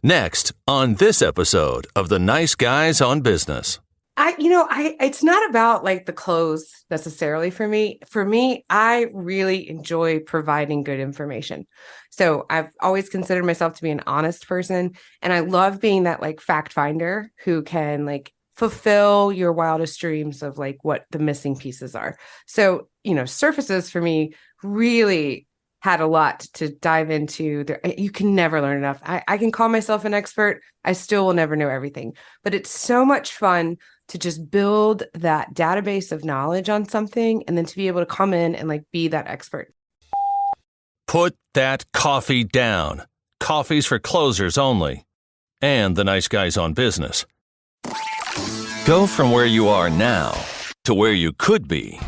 Next on this episode of The Nice Guys on Business. It's not about like the clothes necessarily for me. For me, I really enjoy providing good information. So I've always considered myself to be an honest person. And I love being that like fact finder who can like fulfill your wildest dreams of like what the missing pieces are. So, surfaces for me really had a lot to dive into. You can never learn enough. I can call myself an expert. I still will never know everything, but it's so much fun to just build that database of knowledge on something and then to be able to come in and like be that expert. Put that coffee down. Coffee's for closers only. And The Nice Guys on Business. Go from where you are now to where you could be.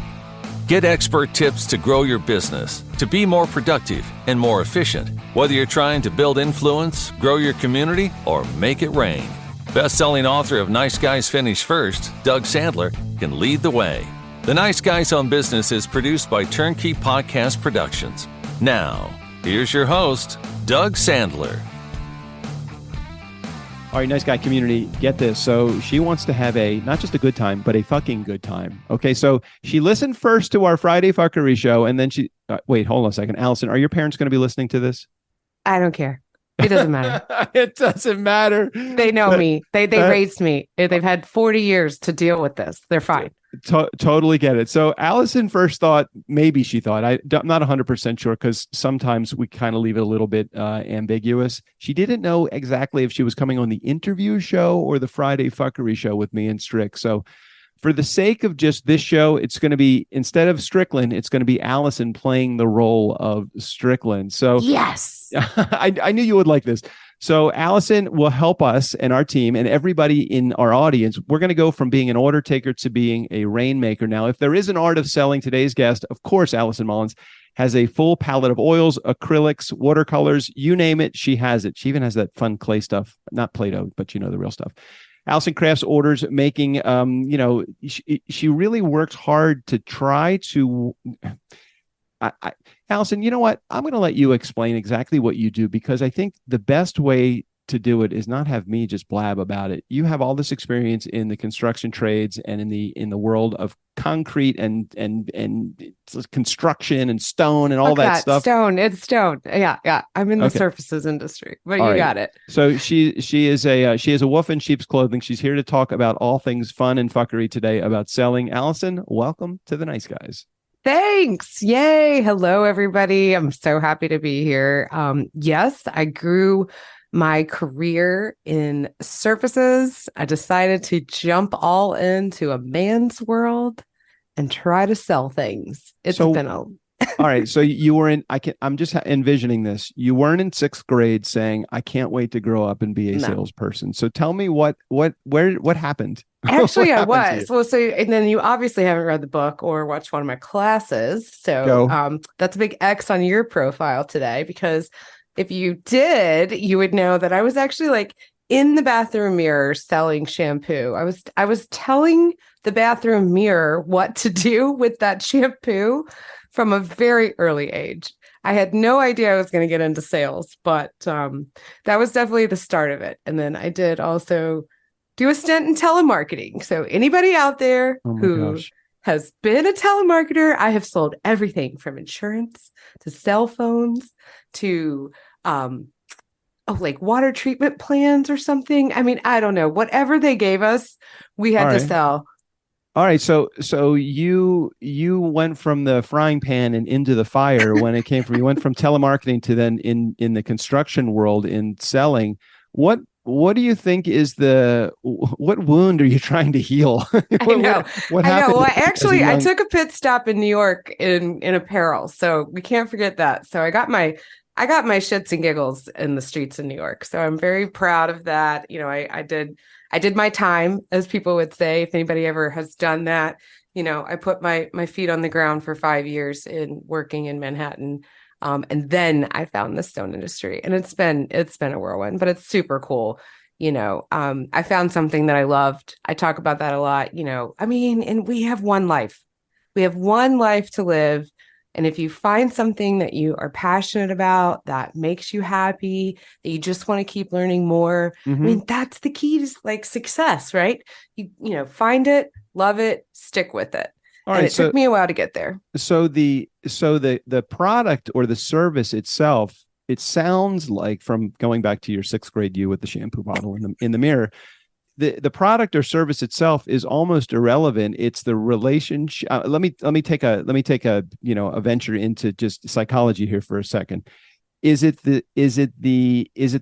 Get expert tips to grow your business, to be more productive and more efficient, whether you're trying to build influence, grow your community, or make it rain. Best-selling author of Nice Guys Finish First, Doug Sandler, can lead the way. The Nice Guys on Business is produced by TurnKey Podcast Productions. Now, here's your host, Doug Sandler. All right, Nice Guy community, get this. So she wants to have not just a good time, but a fucking good time. Okay, so she listened first to our Friday Fuckery show, and then she... wait, hold on a second. Allison, are your parents going to be listening to this? I don't care. It doesn't matter. It doesn't matter. They know me. They raised me. They've had 40 years to deal with this. They're fine. Totally get it. So Allison first thought, maybe she thought, I'm not 100% sure because sometimes we kind of leave it a little bit ambiguous. She didn't know exactly if she was coming on the interview show or the Friday Fuckery show with me and Strick. So for the sake of just this show, it's going to be, instead of Strickland, it's going to be Allison playing the role of Strickland. So yes, I knew you would like this. So Allison will help us and our team and everybody in our audience. We're going to go from being an order taker to being a rainmaker. Now, if there is an art of selling, today's guest, of course, Alison Mullins, has a full palette of oils, acrylics, watercolors, you name it, she has it. She even has that fun clay stuff, not Play-Doh, but the real stuff. Allison crafts orders, making, she really works hard to try to... Allison, you know what? I'm going to let you explain exactly what you do, because I think the best way to do it is not have me just blab about it. You have all this experience in the construction trades and in the world of concrete and construction and stone and all that stuff. It's stone. Yeah. I'm in the surfaces industry, but you got it. So she is a wolf in sheep's clothing. She's here to talk about all things fun and fuckery today about selling. Allison, welcome to the Nice Guys. Thanks. Yay. Hello, everybody. I'm so happy to be here. Yes, I grew my career in surfaces. I decided to jump all into a man's world and try to sell things. All right. So you were I'm just envisioning this. You weren't in sixth grade saying, I can't wait to grow up and be a salesperson. So tell me what happened? Actually, I was. Well, and then you obviously haven't read the book or watched one of my classes. So that's a big X on your profile today, because if you did, you would know that I was actually like in the bathroom mirror selling shampoo. I was telling the bathroom mirror what to do with that shampoo from a very early age. I had no idea I was going to get into sales, but that was definitely the start of it. And then I did also do a stint in telemarketing. So anybody out there has been a telemarketer, I have sold everything from insurance to cell phones to like water treatment plans or something. I mean, I don't know. Whatever they gave us, we had to sell. All right. So you went from the frying pan and into the fire when it came from, you went from telemarketing to then in the construction world in selling. What do you think is what wound are you trying to heal? What happened? I know. Well, actually, I took a pit stop in New York in apparel, so we can't forget that. So I got my shits and giggles in the streets of New York. So I'm very proud of that. I did my time, as people would say, if anybody ever has done that. I put my feet on the ground for 5 years in working in Manhattan. And then I found the stone industry, and it's been a whirlwind, but it's super cool. I found something that I loved. I talk about that a lot, and we have one life. We have one life to live. And if you find something that you are passionate about, that makes you happy, that you just want to keep learning more, I mean, that's the key to like success, right? You find it, love it, stick with it. All and right, it took me a while to get there. So the product or the service itself, it sounds like, from going back to your 6th grade you with the shampoo bottle in the mirror, the product or service itself is almost irrelevant. It's the relationship. Let me take a a venture into just psychology here for a second. Is it the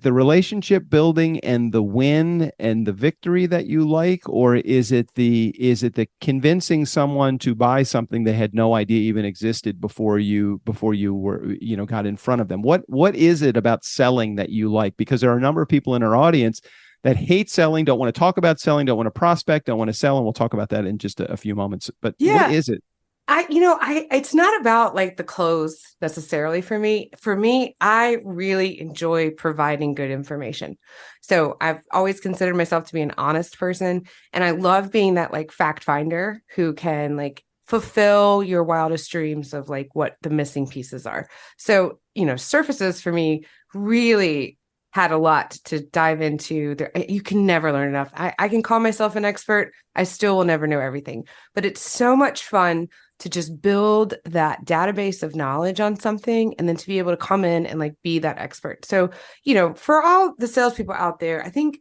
relationship building and the win and the victory that you like, or is it the convincing someone to buy something they had no idea even existed before you were got in front of them? What is it about selling that you like? Because there are a number of people in our audience that hate selling, don't want to talk about selling, don't want to prospect, don't want to sell, and we'll talk about that in just a few moments. But what is it? It's not about like the close necessarily for me. For me, I really enjoy providing good information. So I've always considered myself to be an honest person. And I love being that like fact finder who can like fulfill your wildest dreams of like what the missing pieces are. So, surfaces for me really had a lot to dive into. You can never learn enough. I can call myself an expert. I still will never know everything, but it's so much fun to just build that database of knowledge on something and then to be able to come in and like be that expert. So, for all the salespeople out there, I think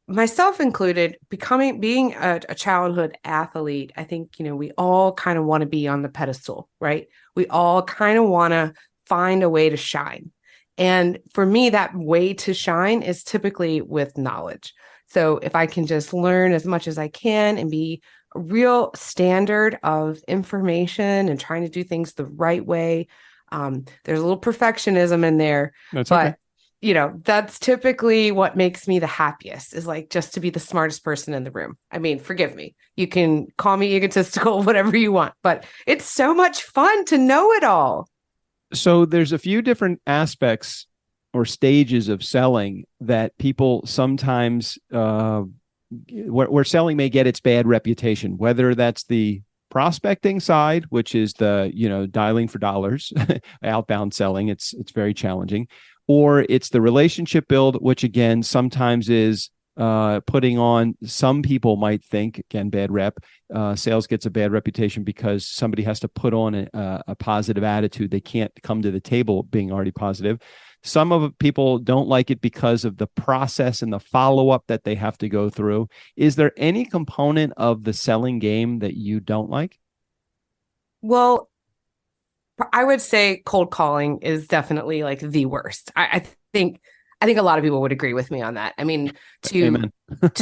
myself included, being a childhood athlete, I think, we all kind of want to be on the pedestal, right? We all kind of want to find a way to shine. And for me, that way to shine is typically with knowledge. So if I can just learn as much as I can and be a real standard of information and trying to do things the right way, there's a little perfectionism in there. That's okay. That's typically what makes me the happiest, is like just to be the smartest person in the room. I mean, forgive me. You can call me egotistical, whatever you want, but it's so much fun to know it all. So there's a few different aspects or stages of selling that people sometimes where selling may get its bad reputation, whether that's the prospecting side, which is the dialing for dollars, outbound selling. It's very challenging, or it's the relationship build, which again sometimes is putting on, some people might think, again, bad rep. Sales gets a bad reputation because somebody has to put on a positive attitude. They can't come to the table being already positive. Some of people don't like it because of the process and the follow-up that they have to go through. Is there any component of the selling game that you don't like? Well, I would say cold calling is definitely like the worst. I think a lot of people would agree with me on that. I mean, to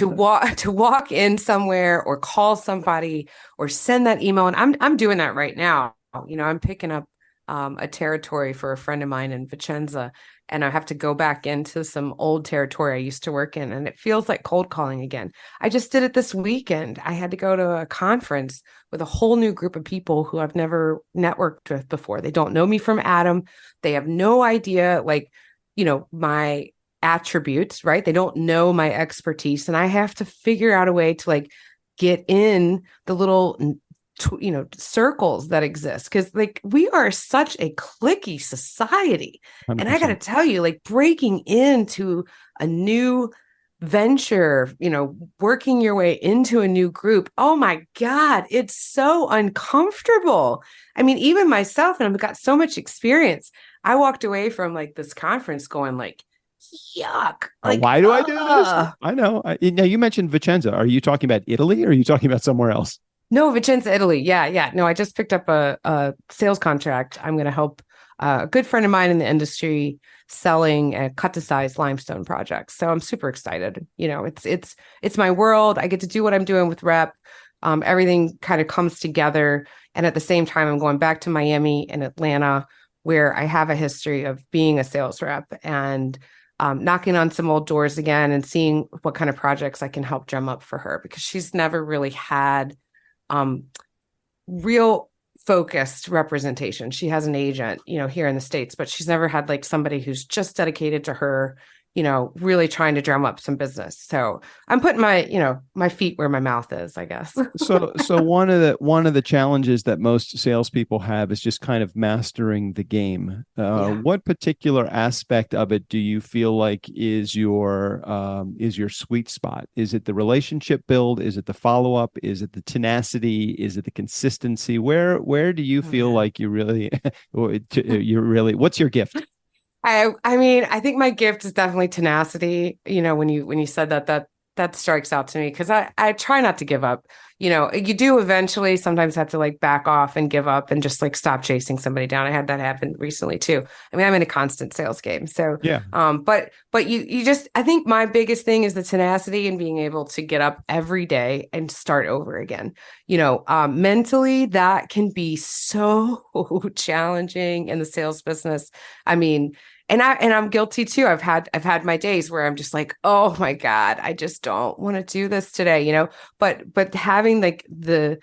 walk in somewhere or call somebody or send that email, and I'm doing that right now. I'm picking up a territory for a friend of mine in Vicenza, and I have to go back into some old territory I used to work in, and it feels like cold calling again. I just did it this weekend. I had to go to a conference with a whole new group of people who I've never networked with before. They don't know me from Adam. They have no idea, my attributes, right? They don't know my expertise, and I have to figure out a way to like get in the little circles that exist, because like we are such a cliquey society. 100%. And I got to tell you, like breaking into a new venture, working your way into a new group, oh my God, it's so uncomfortable. I mean, even myself, and I've got so much experience, I walked away from like this conference going like, yuck. Like, why do I do this? I know. Now you mentioned Vicenza. Are you talking about Italy, or are you talking about somewhere else? No, Vicenza, Italy. Yeah. No, I just picked up a sales contract. I'm going to help a good friend of mine in the industry selling a cut-to-size limestone projects. So I'm super excited. It's my world. I get to do what I'm doing with Rep. Everything kind of comes together. And at the same time, I'm going back to Miami and Atlanta, where I have a history of being a sales rep and knocking on some old doors again and seeing what kind of projects I can help drum up for her, because she's never really had real focused representation. She has an agent, here in the States, but she's never had like somebody who's just dedicated to her really trying to drum up some business. So I'm putting my feet where my mouth is, I guess. So one of the challenges that most salespeople have is just kind of mastering the game. What particular aspect of it do you feel like is your sweet spot? Is it the relationship build? Is it the follow up? Is it the tenacity? Is it the consistency? Where do you feel like you really what's your gift? I mean, I think my gift is definitely tenacity. When you said that strikes out to me, because I try not to give up. You do eventually sometimes have to like back off and give up and just like stop chasing somebody down. I had that happen recently too. I mean, I'm in a constant sales game. So yeah. But you just, I think my biggest thing is the tenacity and being able to get up every day and start over again. Mentally, that can be so challenging in the sales business. I mean, and I'm guilty too. I've had my days where I'm just like, oh my God, I just don't want to do this today, but having like the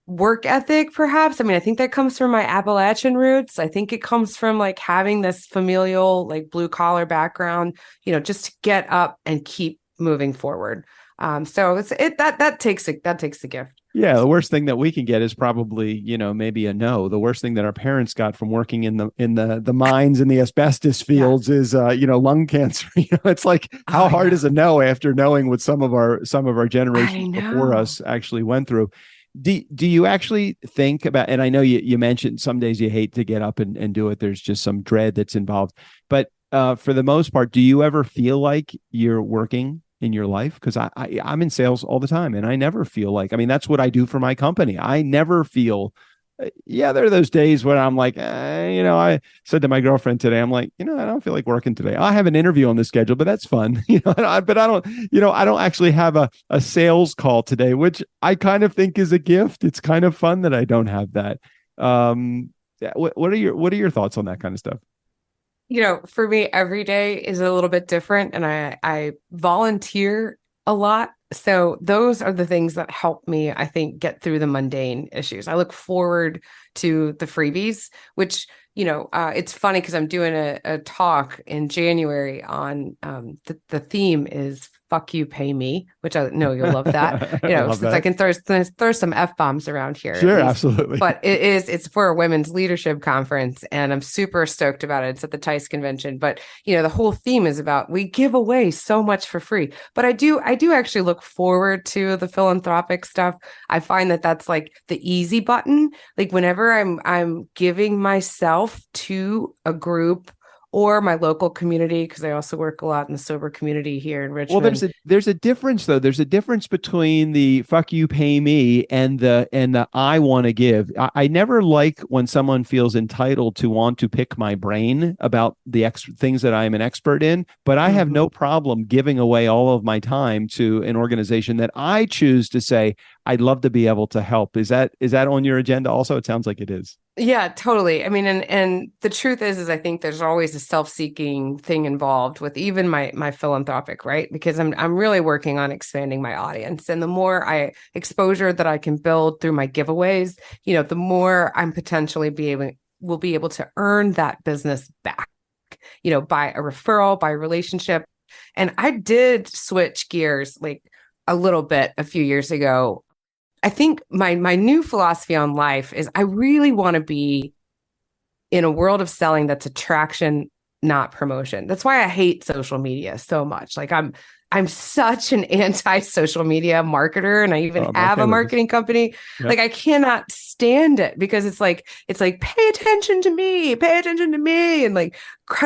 work ethic, perhaps. I mean, I think that comes from my Appalachian roots. I think it comes from like having this familial, like blue collar background, just to get up and keep moving forward. So that takes the gift. Yeah, the worst thing that we can get is probably, maybe a no. The worst thing that our parents got from working in the mines and the asbestos fields is lung cancer. It's like, how hard is a no after knowing what some of our generations before us actually went through. Do you actually think about, and I know you mentioned some days you hate to get up and do it. There's just some dread that's involved. But for the most part, do you ever feel like you're working in your life? Because I'm in sales all the time, and I never feel like, I mean, that's what I do for my company. I never feel, there are those days when I'm like, I said to my girlfriend today, I'm like, I don't feel like working today. I have an interview on the schedule, but that's fun, but I don't, I don't actually have a sales call today, which I kind of think is a gift. It's kind of fun that I don't have that. What are your thoughts on that kind of stuff? For me, every day is a little bit different, and I volunteer a lot. So those are the things that help me, I think, get through the mundane issues. I look forward to the freebies, which, it's funny because I'm doing a talk in January on the theme is "fuck you, pay me," which I know you'll love that. Since I can throw some F-bombs around here. Sure, absolutely. But it's for a women's leadership conference, and I'm super stoked about it. It's at the TICE convention. But the whole theme is about, we give away so much for free. But I do actually look forward to the philanthropic stuff. I find that that's like the easy button. Like whenever I'm giving myself to a group or my local community, because I also work a lot in the sober community here in Richmond. Well, there's a difference though. There's a difference between the "fuck you, pay me" and the "I want to give." I never like when someone feels entitled to want to pick my brain about the things that I'm an expert in, but I have no problem giving away all of my time to an organization that I choose to say, I'd love to be able to help. Is that on your agenda also? It sounds like it is. Yeah, totally. I mean, and the truth is I think there's always a self-seeking thing involved with even my philanthropic, right? Because I'm really working on expanding my audience. And the more exposure that I can build through my giveaways, the more I'm potentially will be able to earn that business back, by a referral, by a relationship. And I did switch gears like a little bit a few years ago. I think my new philosophy on life is I really want to be in a world of selling that's attraction, not promotion. That's why I hate social media so much. Like I'm such an anti-social media marketer, and I even have a marketing company. Yep. Like I cannot stand it because it's like pay attention to me, and like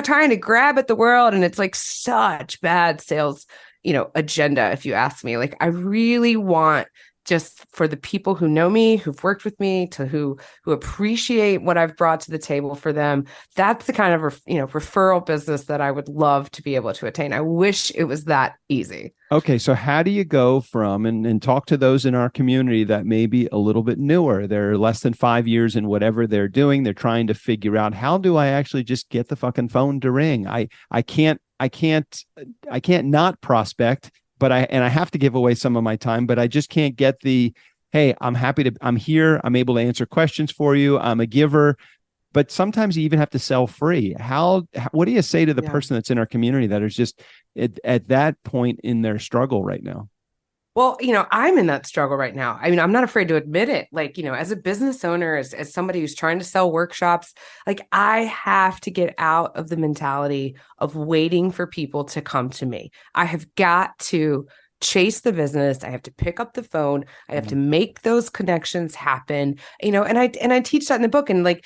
trying to grab at the world, and it's like such bad sales, agenda. If you ask me, like I really want, just for the people who know me, who've worked with me, to who appreciate what I've brought to the table for them. That's the kind of referral business that I would love to be able to attain. I wish it was that easy. Okay, so how do you go from and talk to those in our community that may be a little bit newer? They're less than 5 years in whatever they're doing. They're trying to figure out, how do I actually just get the fucking phone to ring? I can't not prospect. But I have to give away some of my time, but I just can't get hey, I'm here. I'm able to answer questions for you. I'm a giver, but sometimes you even have to sell free. What do you say to the person that's in our community that is just at that point in their struggle right now? Well, I'm in that struggle right now. I mean, I'm not afraid to admit it. Like, as a business owner, as somebody who's trying to sell workshops, like I have to get out of the mentality of waiting for people to come to me. I have got to chase the business. I have to pick up the phone. I have to make those connections happen. And I teach that in the book. And like,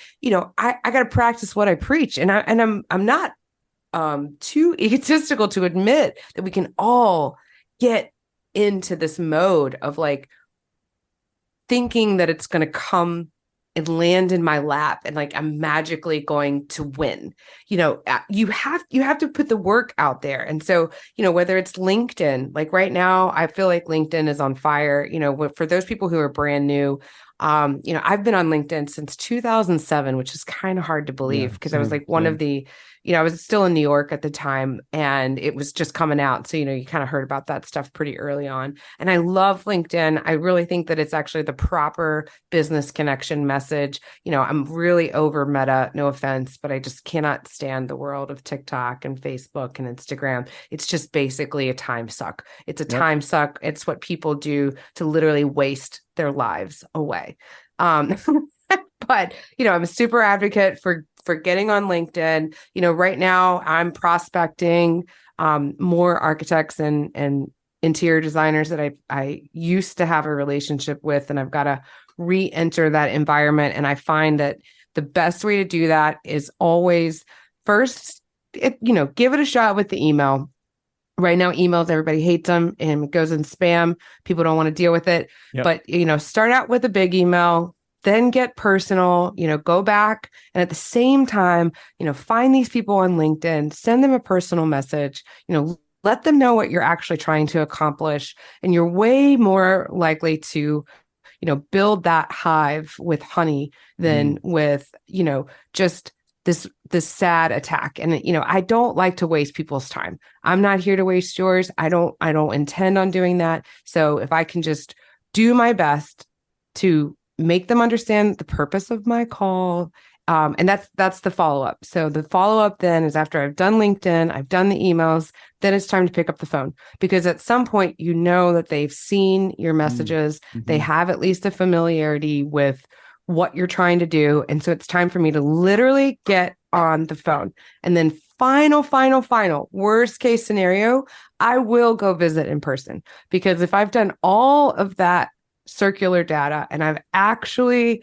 I got to practice what I preach. And I'm not too egotistical to admit that we can all get into this mode of like thinking that it's going to come and land in my lap and like I'm magically going to win. You have to put the work out there. And so, whether it's LinkedIn, like right now, I feel like LinkedIn is on fire. For those people who are brand new, I've been on LinkedIn since 2007, which is kind of hard to believe because I was like one of the, I was still in New York at the time and it was just coming out. So, you kind of heard about that stuff pretty early on. And I love LinkedIn. I really think that it's actually the proper business connection message. I'm really over Meta, no offense, but I just cannot stand the world of TikTok and Facebook and Instagram. It's just basically a time suck. It's a time suck. It's what people do to literally waste their lives away. But, I'm a super advocate for getting on LinkedIn. Right now I'm prospecting more architects and interior designers that I used to have a relationship with, and I've got to re-enter that environment. And I find that the best way to do that is always first, give it a shot with the email. Right now, emails, everybody hates them and it goes in spam. People don't want to deal with it. Yep. But, start out with a big email, then get personal, go back. And at the same time, find these people on LinkedIn, send them a personal message, let them know what you're actually trying to accomplish. And you're way more likely to, build that hive with honey than with, just this sad attack. And, I don't like to waste people's time. I'm not here to waste yours. I don't intend on doing that. So if I can just do my best to make them understand the purpose of my call. And that's the follow-up. So the follow-up then is after I've done LinkedIn, I've done the emails, then it's time to pick up the phone because at some point, that they've seen your messages. They have at least a familiarity with what you're trying to do. And so it's time for me to literally get on the phone. And then final, worst case scenario, I will go visit in person because if I've done all of that circular data and I've actually,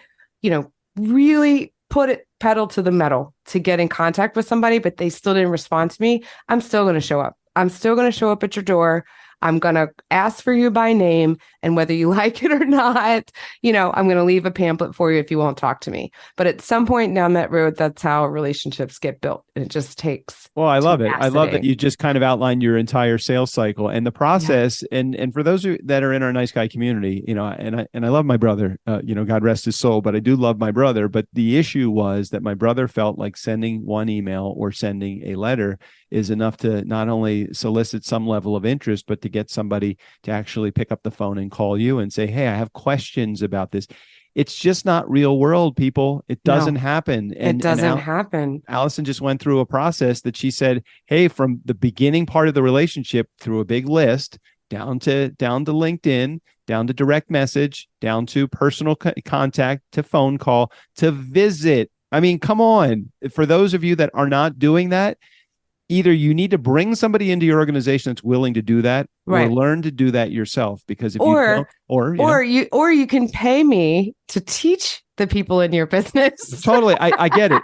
really put it pedal to the metal to get in contact with somebody, but they still didn't respond to me, I'm still going to show up. I'm still going to show up at your door. I'm going to ask for you by name. And whether you like it or not, I'm going to leave a pamphlet for you if you won't talk to me. But at some point down that road, that's how relationships get built. And it just takes. Well, I love it. I love that you just kind of outlined your entire sales cycle and the process. Yeah. And for those that are in our Nice Guy community, and I love my brother, God rest his soul, but I do love my brother. But the issue was that my brother felt like sending one email or sending a letter is enough to not only solicit some level of interest, but to get somebody to actually pick up the phone and call you and say, hey, I have questions about this. It's just not real world, people. It doesn't happen. It doesn't happen. Allison just went through a process that she said, hey, from the beginning part of the relationship through a big list, down to LinkedIn, down to direct message, down to personal contact, to phone call, to visit. I mean, come on. For those of you that are not doing that, either you need to bring somebody into your organization that's willing to do that, or learn to do that yourself. Because if you don't, or you can pay me to teach the people in your business. Totally, I get it.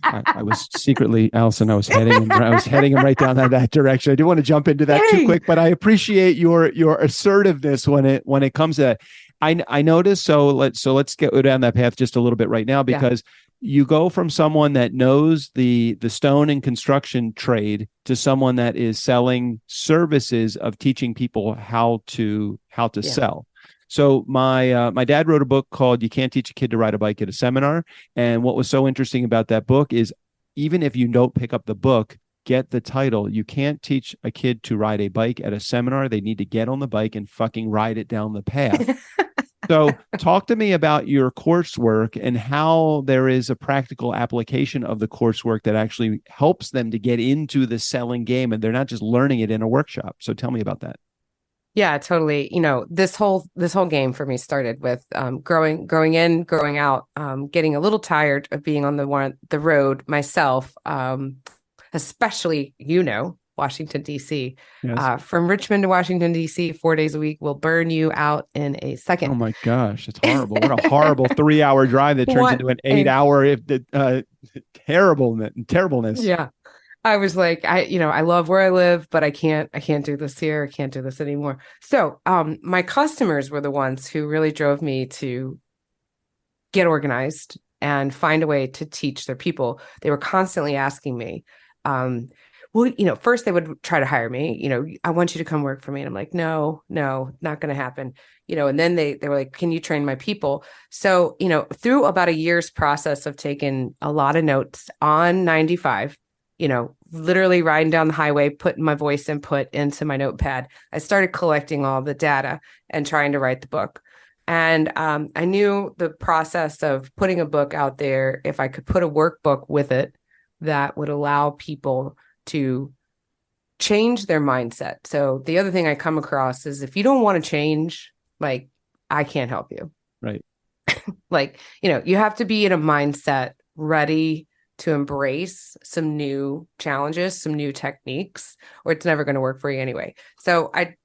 I was secretly, Allison, I was heading him right down that direction. I do want to jump into that too quick, but I appreciate your assertiveness when it comes to that. I noticed. So let's go down that path just a little bit right now because. You go from someone that knows the stone and construction trade to someone that is selling services of teaching people how to sell. So my dad wrote a book called "You Can't Teach a Kid to Ride a Bike at a Seminar," and what was so interesting about that book is even if you don't pick up the book, get the title. You can't teach a kid to ride a bike at a seminar. They need to get on the bike and fucking ride it down the path. So talk to me about your coursework and how there is a practical application of the coursework that actually helps them to get into the selling game, and they're not just learning it in a workshop. So tell me about that. Yeah, totally. This whole game for me started with growing in, growing out, getting a little tired of being on the road myself, especially, Washington, D.C. Yes. From Richmond to Washington, D.C., 4 days a week will burn you out in a second. Oh my gosh, it's horrible. What a horrible 3-hour drive that turns into an 8-hour terribleness. Yeah. I was like, I love where I live, but I can't do this here. I can't do this anymore. So, my customers were the ones who really drove me to get organized and find a way to teach their people. They were constantly asking me, well, first they would try to hire me, I want you to come work for me. And I'm like, no, not going to happen. And then they were like, can you train my people? So, through about a year's process of taking a lot of notes on 95, literally riding down the highway, putting my voice input into my notepad, I started collecting all the data and trying to write the book. And I knew the process of putting a book out there, if I could put a workbook with it that would allow people to change their mindset. So the other thing I come across is if you don't want to change, like, I can't help you. Right. You have to be in a mindset ready to embrace some new challenges, some new techniques, or it's never going to work for you anyway. So I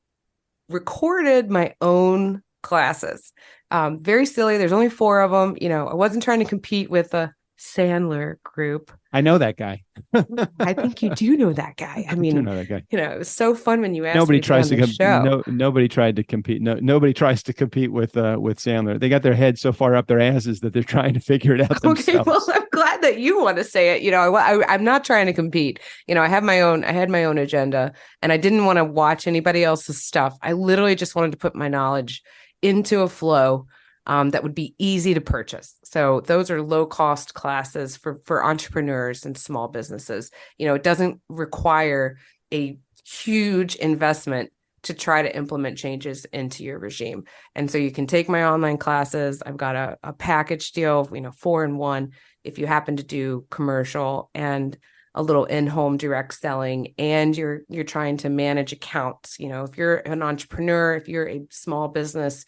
recorded my own classes. Very silly. There's only 4 of them. I wasn't trying to compete with a Sandler group. I know that guy. I think you do know that guy. I mean, do know that guy. It was so fun when you asked nobody me tries to be on the show. Nobody tried to compete. Nobody tries to compete with Sandler. They got their heads so far up their asses that they're trying to figure it out themselves. Okay, well, I'm glad that you want to say it. I'm not trying to compete. I had my own agenda, and I didn't want to watch anybody else's stuff. I literally just wanted to put my knowledge into a flow that would be easy to purchase. So those are low-cost classes for entrepreneurs and small businesses. It doesn't require a huge investment to try to implement changes into your regime. And so you can take my online classes. I've got a package deal, 4-in-1, if you happen to do commercial and a little in-home direct selling, and you're trying to manage accounts. If you're an entrepreneur, if you're a small business,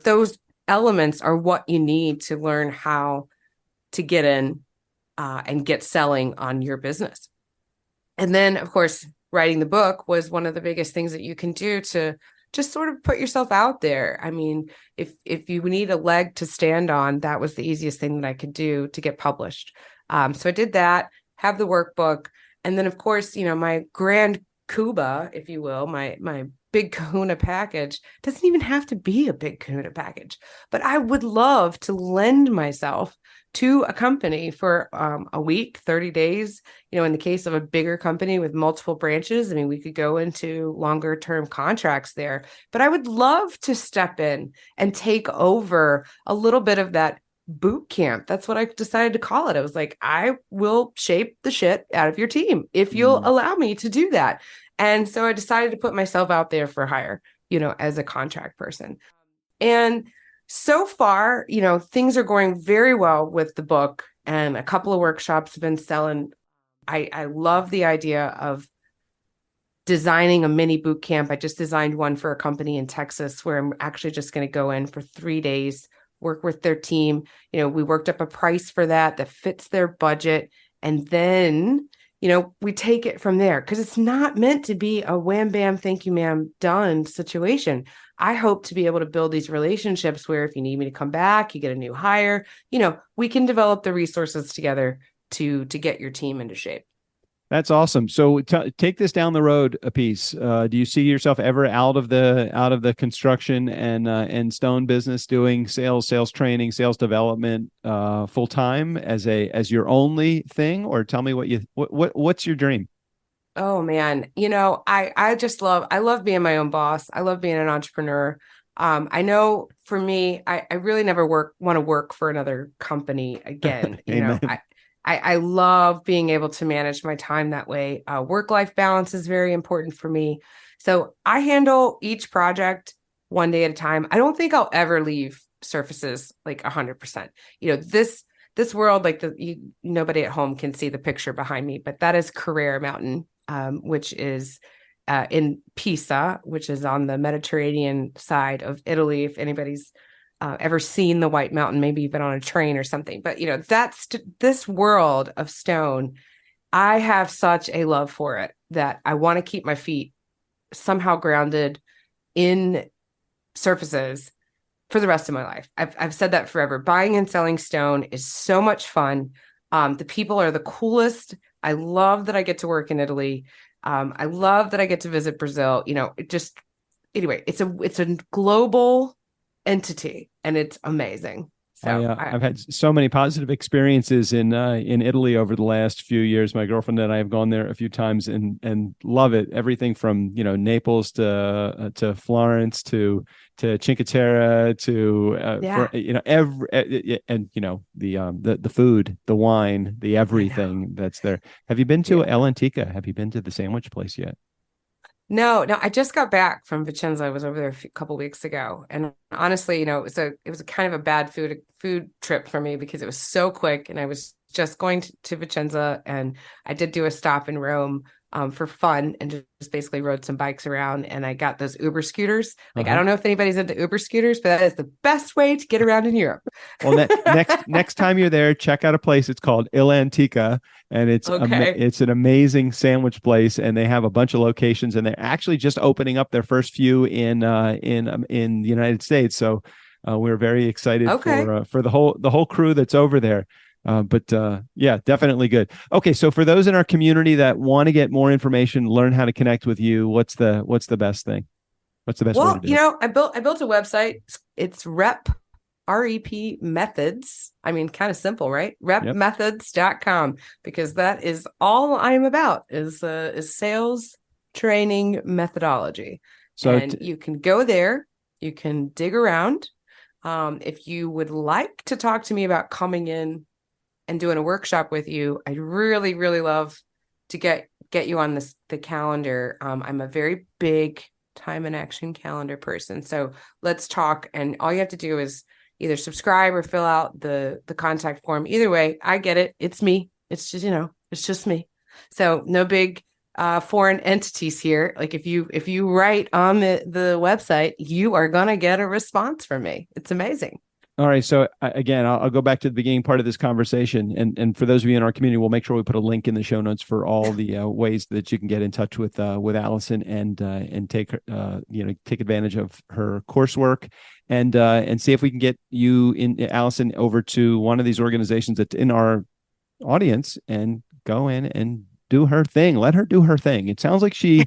those elements are what you need to learn how to get in and get selling on your business. And then, of course, writing the book was one of the biggest things that you can do to just sort of put yourself out there. I mean, if you need a leg to stand on, that was the easiest thing that I could do to get published. So I did that, have the workbook. And then, of course, my grand Cuba, if you will, my big kahuna package doesn't even have to be a big kahuna package, but I would love to lend myself to a company for a week, 30 days. In the case of a bigger company with multiple branches, I mean, we could go into longer term contracts there, but I would love to step in and take over a little bit of that boot camp. That's what I decided to call it. I was like, I will shape the shit out of your team if you'll allow me to do that. And so I decided to put myself out there for hire, as a contract person. And so far, things are going very well with the book, and a couple of workshops have been selling. I love the idea of designing a mini boot camp. I just designed one for a company in Texas where I'm actually just going to go in for 3 days, work with their team. We worked up a price for that fits their budget. And then we take it from there, because it's not meant to be a wham, bam, thank you, ma'am, done situation. I hope to be able to build these relationships where if you need me to come back, you get a new hire, we can develop the resources together to get your team into shape. That's awesome. So take this down the road a piece. Do you see yourself ever out of the construction and stone business doing sales training, sales development full time as your only thing? Or tell me what's your dream? Oh man, I love being my own boss. I love being an entrepreneur. I know for me, I really never want to work for another company again. I love being able to manage my time that way. Work-life balance is very important for me. So I handle each project one day at a time. I don't think I'll ever leave surfaces like 100%. This world, like nobody at home can see the picture behind me, but that is Carrara Mountain, which is in Pisa, which is on the Mediterranean side of Italy. If anybody's ever seen the White Mountain, maybe even on a train or something, but that's this world of stone. I have such a love for it that I want to keep my feet somehow grounded in surfaces for the rest of my life. I've said that forever. Buying and selling stone is so much fun. The people are the coolest. I love that I get to work in Italy. I love that I get to visit Brazil. Anyway, it's a global entity and it's amazing. So I've had so many positive experiences in Italy over the last few years. My girlfriend and I have gone there a few times and love it. Everything from Naples to Florence to Cinque Terre to the food, the wine, the everything that's there. Have you been to L'Antica? Have you been to the sandwich place yet? No, I just got back from Vicenza. I was over there a couple of weeks ago, and honestly, it was a kind of a bad food trip for me because it was so quick, and I was just going to Vicenza, and I did do a stop in Rome for fun and just basically rode some bikes around, and I got those Uber scooters. Like I don't know if anybody's into Uber scooters, but that is the best way to get around in Europe. Well, next time you're there, check out a place. It's called L'Antica. And it's an amazing sandwich place, and they have a bunch of locations, and they're actually just opening up their first few in the United States. So we're very excited for the whole crew that's over there. But definitely good. Okay, so for those in our community that want to get more information, learn how to connect with you, what's the best thing? What's the best way to do it? I built a website. It's REP methods. I mean, kind of simple, right? repmethods.com, because that is all I'm about is sales training methodology. So you can go there, you can dig around. If you would like to talk to me about coming in and doing a workshop with you, I'd really, really love to get you on the calendar. I'm a very big time and action calendar person. So let's talk. And all you have to do is either subscribe or fill out the contact form. Either way, I get it. It's me. It's just, it's just me. So no big foreign entities here. Like if you write on the website, you are going to get a response from me. It's amazing. All right. So again, I'll go back to the beginning part of this conversation. And for those of you in our community, we'll make sure we put a link in the show notes for all the ways that you can get in touch with Alison and take advantage of her coursework and see if we can get you Alison over to one of these organizations that's in our audience and go in and do her thing. Let her do her thing. It sounds like she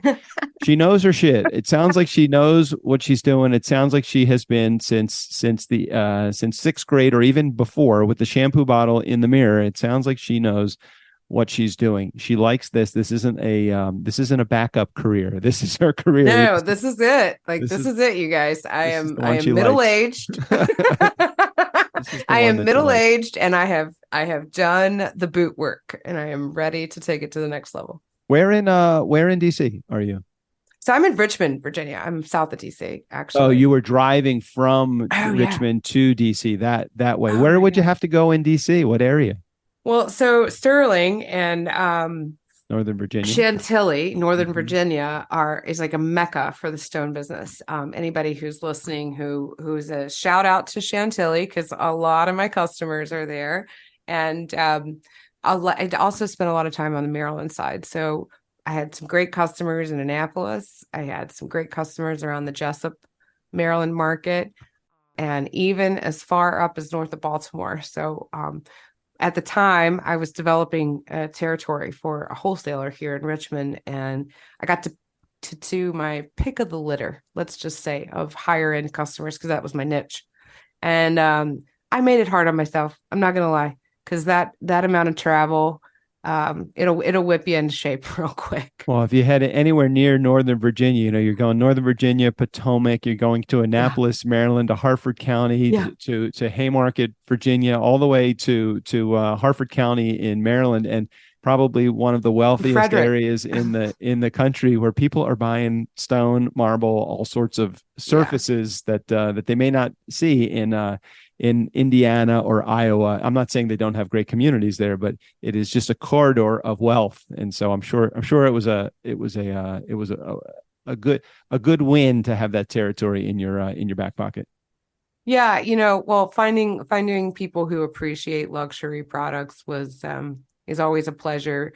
knows her shit. It sounds like she knows what she's doing. It sounds like she has been since sixth grade or even before with the shampoo bottle in the mirror. It sounds like she knows what she's doing. She likes this. This isn't a backup career. This is her career. No, this is it. Like this is it, you guys. I am middle-aged. I am middle-aged and I have done the boot work and I am ready to take it to the next level. Where in DC are you? So I'm in Richmond, Virginia. I'm south of DC, actually. Oh, you were driving from Richmond to DC that way. Where would you have to go in DC? What area? Well, so Sterling and Northern Virginia, Chantilly, Northern Virginia is like a mecca for the stone business. Anybody who's listening who's a shout out to Chantilly, because a lot of my customers are there. And I also spent a lot of time on the Maryland side. So I had some great customers in Annapolis. I had some great customers around the Jessup, Maryland market, and even as far up as north of Baltimore. So at the time, I was developing a territory for a wholesaler here in Richmond, and I got to do my pick of the litter, let's just say, of higher end customers, because that was my niche. And I made it hard on myself. I'm not going to lie, because that amount of travel, it'll whip you into shape real quick. Well, if you head anywhere near Northern Virginia, you're going Northern Virginia, Potomac, you're going to Annapolis, Maryland, to Harford County, to Haymarket, Virginia, all the way to Harford County in Maryland. And probably one of the wealthiest Frederick. areas in the country, where people are buying stone, marble, all sorts of surfaces that they may not see in Indiana or Iowa. I'm not saying they don't have great communities there, but it is just a corridor of wealth. And so I'm sure it was a good win to have that territory in your back pocket. Yeah, well, finding people who appreciate luxury products is always a pleasure.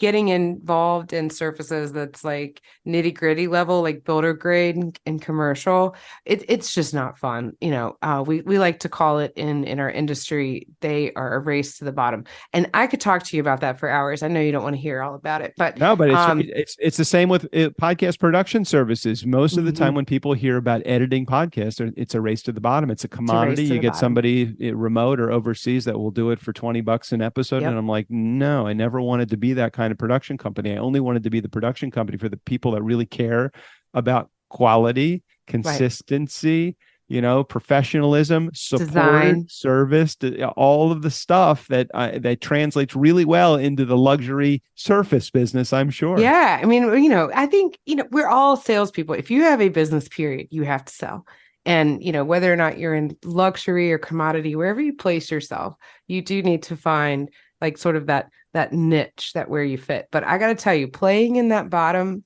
Getting involved in surfaces that's like nitty gritty level, like builder grade and commercial, it's just not fun. We like to call it in our industry, they are a race to the bottom. And I could talk to you about that for hours. I know you don't want to hear all about it, but no, but it's the same with podcast production services. Most of the time when people hear about editing podcasts, it's a race to the bottom. It's a commodity. You get somebody remote or overseas that will do it for $20 an episode. Yep. And I'm like, no, I never wanted to be that kind of production company. I only wanted to be the production company for the people that really care about quality, consistency, professionalism, support, design, service, all of the stuff that translates really well into the luxury surface business, I'm sure. Yeah. I mean, I think, we're all salespeople. If you have a business, period, you have to sell. And, whether or not you're in luxury or commodity, wherever you place yourself, you do need to find like sort of that niche, that where you fit. But I got to tell you, playing in that bottom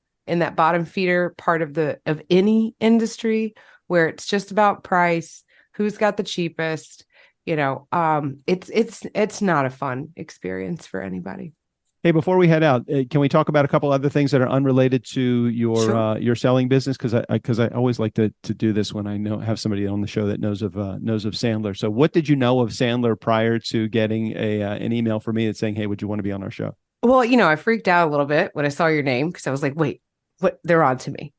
feeder part of any industry where it's just about price, who's got the cheapest, it's not a fun experience for anybody. Hey, before we head out, can we talk about a couple other things that are unrelated to your selling business? Because I always like to do this when I have somebody on the show that knows of Sandler. So, what did you know of Sandler prior to getting an email from me that's saying, "Hey, would you want to be on our show?" Well, I freaked out a little bit when I saw your name, because I was like, "Wait, what? They're on to me."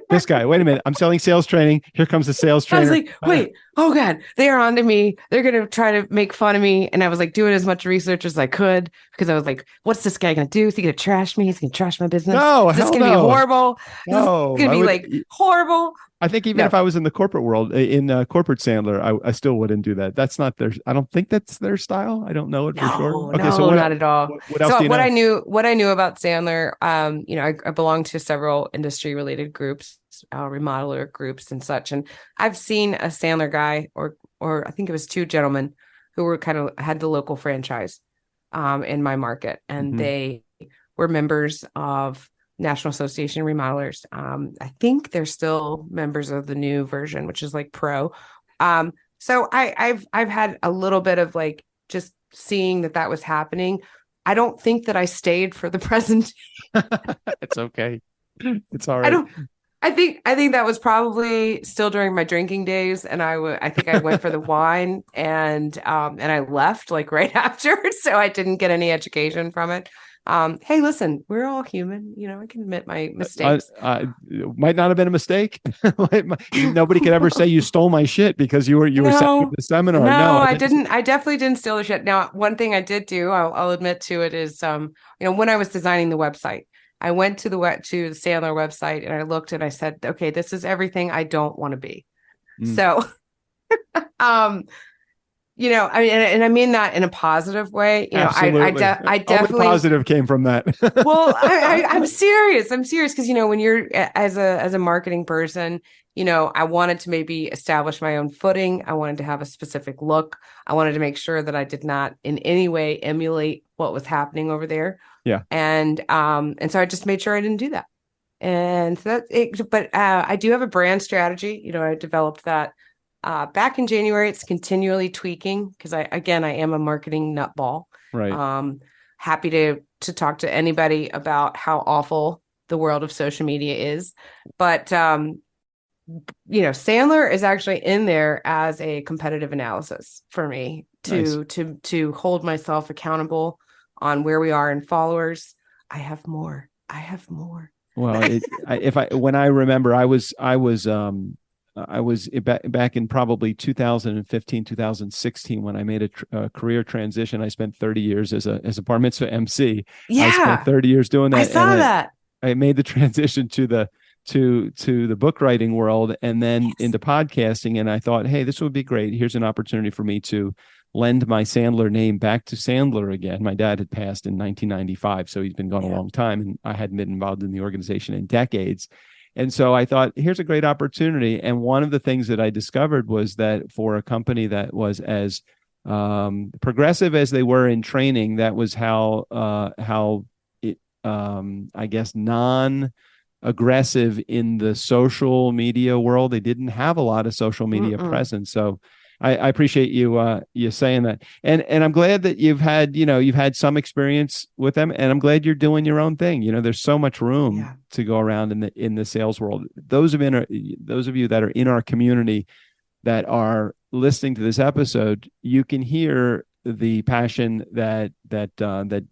This guy. Wait a minute. I'm selling sales training. Here comes the sales trainer. I was like, wait, oh God, they are on to me. They're going to try to make fun of me. And I was like doing as much research as I could, because I was like, what's this guy going to do? Is he going to trash me? He's going to trash my business? No, is this going to be horrible? No, is this going to be horrible? I think even if I was in the corporate world, in corporate Sandler, I still wouldn't do that. That's not I don't think that's their style. I don't know it for sure. Okay, so not at all. What else do you know? What I knew about Sandler, I belong to several industry related groups, remodeler groups and such. And I've seen a Sandler guy, or I think it was two gentlemen who were had the local franchise in my market. And they were members of National Association of Remodelers. I think they're still members of the new version, which is like pro. So I've had a little bit of like just seeing that was happening. I don't think that I stayed for the present. It's okay. It's all right. I think that was probably still during my drinking days, and I think I went for the wine, and I left like right after, so I didn't get any education from it. Hey, listen, we're all human. I can admit my mistakes. Might not have been a mistake. Nobody could ever say you stole my shit because you were sat at the seminar. No, I didn't. I definitely didn't steal the shit. Now, one thing I did do, I'll admit to it, is when I was designing the website, I went to the Sandler website and I looked and I said, okay, this is everything I don't want to be. So, I mean, and I mean that in a positive way. Absolutely. I definitely positive came from that. Well, I'm serious. Because when you're as a marketing person, I wanted to maybe establish my own footing. I wanted to have a specific look. I wanted to make sure that I did not in any way emulate what was happening over there. Yeah. And so I just made sure I didn't do that. And so but I do have a brand strategy. I developed that back in January. It's continually tweaking because I am a marketing nutball. Right. Happy to talk to anybody about how awful the world of social media is. But, Sandler is actually in there as a competitive analysis for me to hold myself accountable on where we are in followers. I have more. Well, when I remember, I was back in probably 2015, 2016 when I made a career transition. I spent 30 years as a bar mitzvah MC. Yeah, I spent 30 years doing that. I saw that. I made the transition to the book writing world and then into podcasting. And I thought, hey, this would be great. Here's an opportunity for me to lend my Sandler name back to Sandler again. My dad had passed in 1995, so he's been gone a long time, and I hadn't been involved in the organization in decades. And so I thought, here's a great opportunity. And one of the things that I discovered was that for a company that was as progressive as they were in training, that was how it, I guess, non-aggressive in the social media world. They didn't have a lot of social media presence. So I appreciate you saying that, and I'm glad that you've had some experience with them, and I'm glad you're doing your own thing. There's so much room to go around in the sales world. Those of you that are in our community that are listening to this episode, you can hear the passion that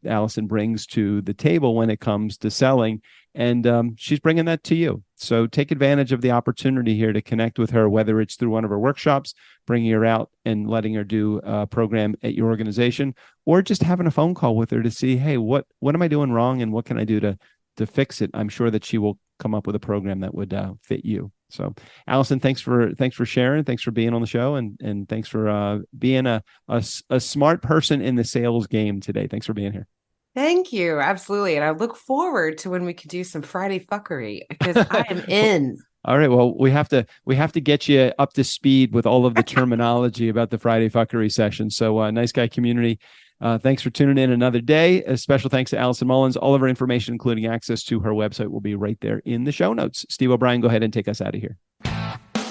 Alison brings to the table when it comes to selling, and she's bringing that to you. So take advantage of the opportunity here to connect with her, whether it's through one of her workshops, bringing her out and letting her do a program at your organization, or just having a phone call with her to see, hey, what am I doing wrong, and what can I do to fix it? I'm sure that she will come up with a program that would fit you. So, Alison, thanks for sharing. Thanks for being on the show, and thanks for being a smart person in the sales game today. Thanks for being here. Thank you. Absolutely. And I look forward to when we can do some Friday fuckery, because I am in. All right. Well, we have to get you up to speed with all of the terminology about the Friday fuckery session. So, Nice Guy community, thanks for tuning in another day. A special thanks to Alison Mullins. All of her information, including access to her website, will be right there in the show notes. Steve O'Brien, go ahead and take us out of here.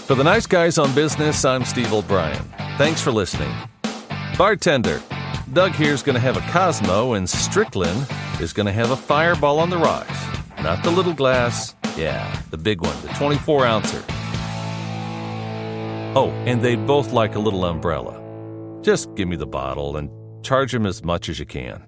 For the Nice Guys on Business, I'm Steve O'Brien. Thanks for listening. Bartender, Doug here's going to have a Cosmo, and Strickland is going to have a Fireball on the rocks. Not the little glass. Yeah, the big one, the 24-ouncer. Oh, and they'd both like a little umbrella. Just give me the bottle and charge them as much as you can.